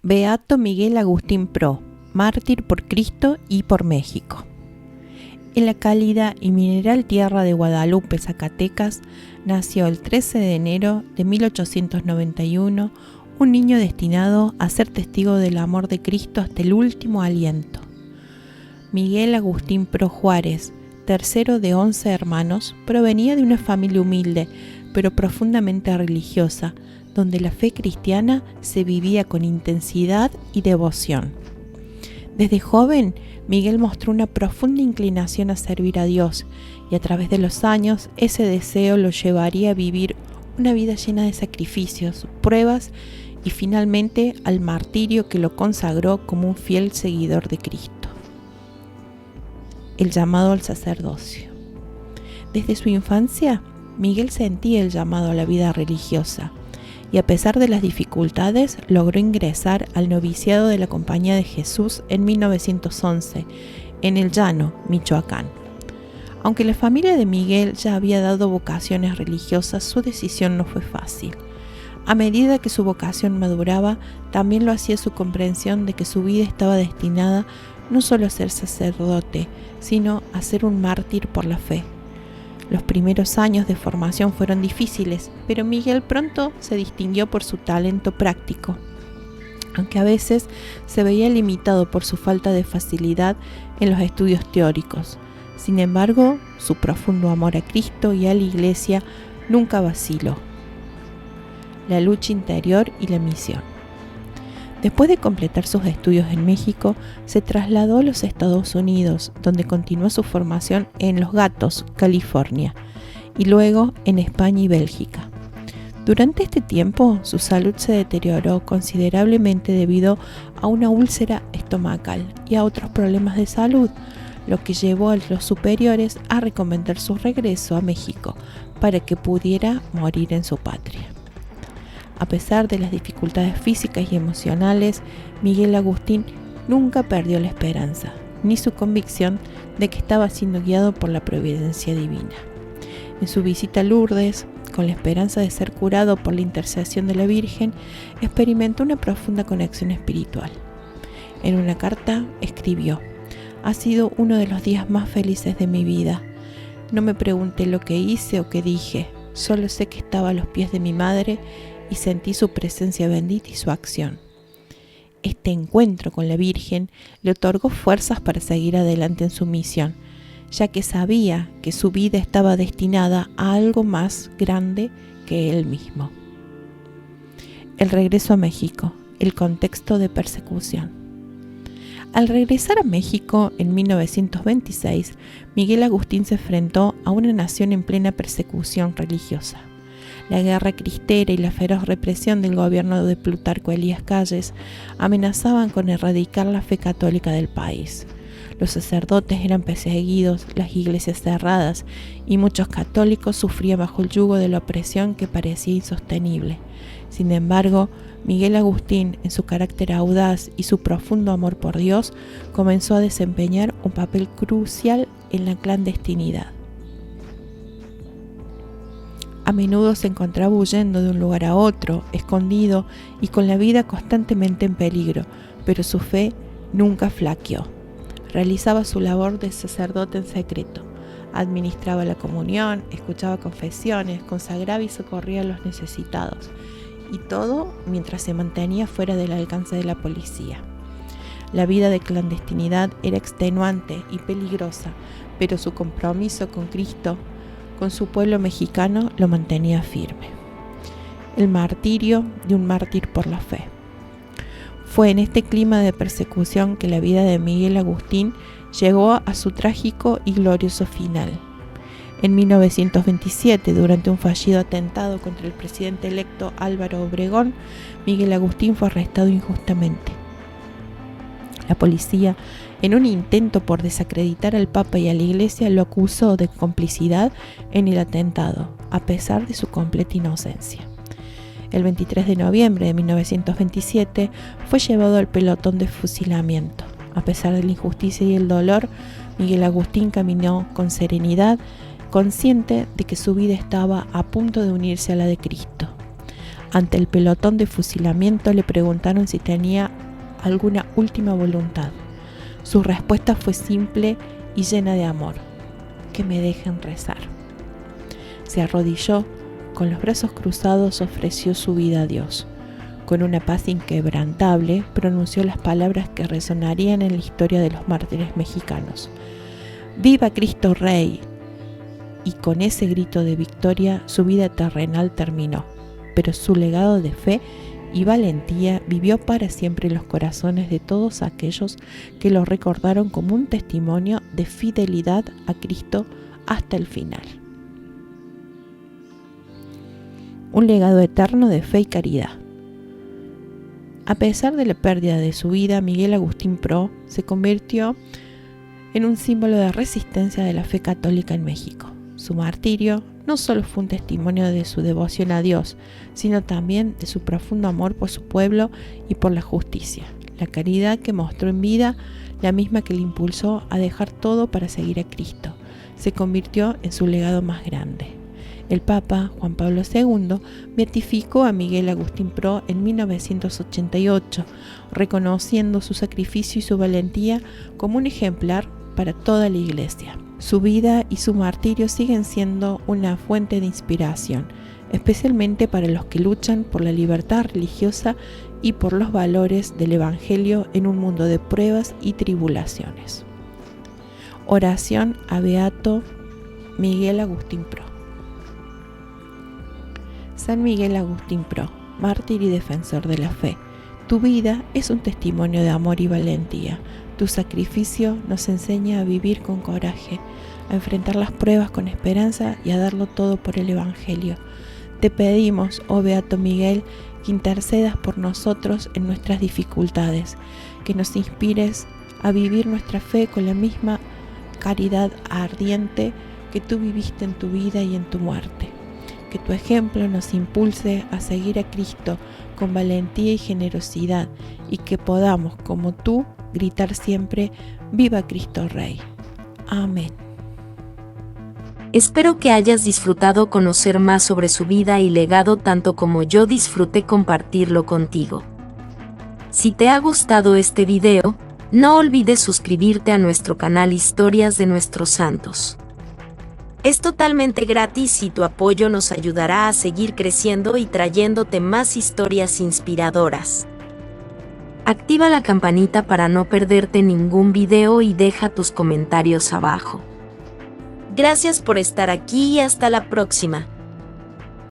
Beato Miguel Agustín Pro, mártir por Cristo y por México. En la cálida y mineral tierra de Guadalupe, Zacatecas, nació el 13 de enero de 1891 un niño destinado a ser testigo del amor de Cristo hasta el último aliento. Miguel Agustín Pro Juárez, tercero de 11 hermanos, provenía de una familia humilde, pero profundamente religiosa, donde la fe cristiana se vivía con intensidad y devoción. Desde joven, Miguel mostró una profunda inclinación a servir a Dios, y a través de los años ese deseo lo llevaría a vivir una vida llena de sacrificios, pruebas y finalmente al martirio que lo consagró como un fiel seguidor de Cristo. El llamado al sacerdocio. Desde su infancia, Miguel sentía el llamado a la vida religiosa, y a pesar de las dificultades, logró ingresar al noviciado de la Compañía de Jesús en 1911, en El Llano, Michoacán. Aunque la familia de Miguel ya había dado vocaciones religiosas, su decisión no fue fácil. A medida que su vocación maduraba, también lo hacía su comprensión de que su vida estaba destinada no solo a ser sacerdote, sino a ser un mártir por la fe. Los primeros años de formación fueron difíciles, pero Miguel pronto se distinguió por su talento práctico, aunque a veces se veía limitado por su falta de facilidad en los estudios teóricos. Sin embargo, su profundo amor a Cristo y a la Iglesia nunca vaciló. La lucha interior y la misión. Después de completar sus estudios en México, se trasladó a los Estados Unidos, donde continuó su formación en Los Gatos, California, y luego en España y Bélgica. Durante este tiempo, su salud se deterioró considerablemente debido a una úlcera estomacal y a otros problemas de salud, lo que llevó a los superiores a recomendar su regreso a México para que pudiera morir en su patria. A pesar de las dificultades físicas y emocionales, Miguel Agustín nunca perdió la esperanza, ni su convicción de que estaba siendo guiado por la providencia divina. En su visita a Lourdes, con la esperanza de ser curado por la intercesión de la Virgen, experimentó una profunda conexión espiritual. En una carta escribió: «Ha sido uno de los días más felices de mi vida. No me pregunté lo que hice o qué dije, solo sé que estaba a los pies de mi madre y sentí su presencia bendita y su acción. Este encuentro con la Virgen le otorgó fuerzas para seguir adelante en su misión, ya que sabía que su vida estaba destinada a algo más grande que él mismo». El regreso a México, el contexto de persecución. Al regresar a México en 1926, Miguel Agustín se enfrentó a una nación en plena persecución religiosa. La guerra cristera y la feroz represión del gobierno de Plutarco Elías Calles amenazaban con erradicar la fe católica del país. Los sacerdotes eran perseguidos, las iglesias cerradas y muchos católicos sufrían bajo el yugo de la opresión que parecía insostenible. Sin embargo, Miguel Agustín, en su carácter audaz y su profundo amor por Dios, comenzó a desempeñar un papel crucial en la clandestinidad. A menudo se encontraba huyendo de un lugar a otro, escondido y con la vida constantemente en peligro, pero su fe nunca flaqueó. Realizaba su labor de sacerdote en secreto, administraba la comunión, escuchaba confesiones, consagraba y socorría a los necesitados, y todo mientras se mantenía fuera del alcance de la policía. La vida de clandestinidad era extenuante y peligrosa, pero su compromiso con Cristo, con su pueblo mexicano, lo mantenía firme. El martirio de un mártir por la fe. Fue en este clima de persecución que la vida de Miguel Agustín llegó a su trágico y glorioso final. En 1927, durante un fallido atentado contra el presidente electo Álvaro Obregón, Miguel Agustín fue arrestado injustamente. La policía, en un intento por desacreditar al Papa y a la Iglesia, lo acusó de complicidad en el atentado, a pesar de su completa inocencia. El 23 de noviembre de 1927 fue llevado al pelotón de fusilamiento. A pesar de la injusticia y el dolor, Miguel Agustín caminó con serenidad, consciente de que su vida estaba a punto de unirse a la de Cristo. Ante el pelotón de fusilamiento le preguntaron si tenía alguna última voluntad. Su respuesta fue simple y llena de amor: que me dejen rezar. Se arrodilló, con los brazos cruzados ofreció su vida a Dios. Con una paz inquebrantable pronunció las palabras que resonarían en la historia de los mártires mexicanos: ¡Viva Cristo Rey! Y con ese grito de victoria su vida terrenal terminó, pero su legado de fe y valentía vivió para siempre en los corazones de todos aquellos que lo recordaron como un testimonio de fidelidad a Cristo hasta el final. Un legado eterno de fe y caridad. A pesar de la pérdida de su vida, Miguel Agustín Pro se convirtió en un símbolo de resistencia de la fe católica en México. Su martirio no solo fue un testimonio de su devoción a Dios, sino también de su profundo amor por su pueblo y por la justicia, la caridad que mostró en vida, la misma que le impulsó a dejar todo para seguir a Cristo. Se convirtió en su legado más grande. El Papa Juan Pablo II beatificó a Miguel Agustín Pro en 1988, reconociendo su sacrificio y su valentía como un ejemplar para toda la Iglesia. Su vida y su martirio siguen siendo una fuente de inspiración, especialmente para los que luchan por la libertad religiosa y por los valores del Evangelio en un mundo de pruebas y tribulaciones. Oración a Beato Miguel Agustín Pro. San Miguel Agustín Pro, mártir y defensor de la fe, tu vida es un testimonio de amor y valentía. Tu sacrificio nos enseña a vivir con coraje, a enfrentar las pruebas con esperanza y a darlo todo por el Evangelio. Te pedimos, oh Beato Miguel, que intercedas por nosotros en nuestras dificultades, que nos inspires a vivir nuestra fe con la misma caridad ardiente que tú viviste en tu vida y en tu muerte. Que tu ejemplo nos impulse a seguir a Cristo con valentía y generosidad, y que podamos, como tú, gritar siempre: ¡Viva Cristo Rey! Amén. Espero que hayas disfrutado conocer más sobre su vida y legado tanto como yo disfruté compartirlo contigo. Si te ha gustado este video, no olvides suscribirte a nuestro canal Historias de Nuestros Santos. Es totalmente gratis y tu apoyo nos ayudará a seguir creciendo y trayéndote más historias inspiradoras. Activa la campanita para no perderte ningún video y deja tus comentarios abajo. Gracias por estar aquí y hasta la próxima.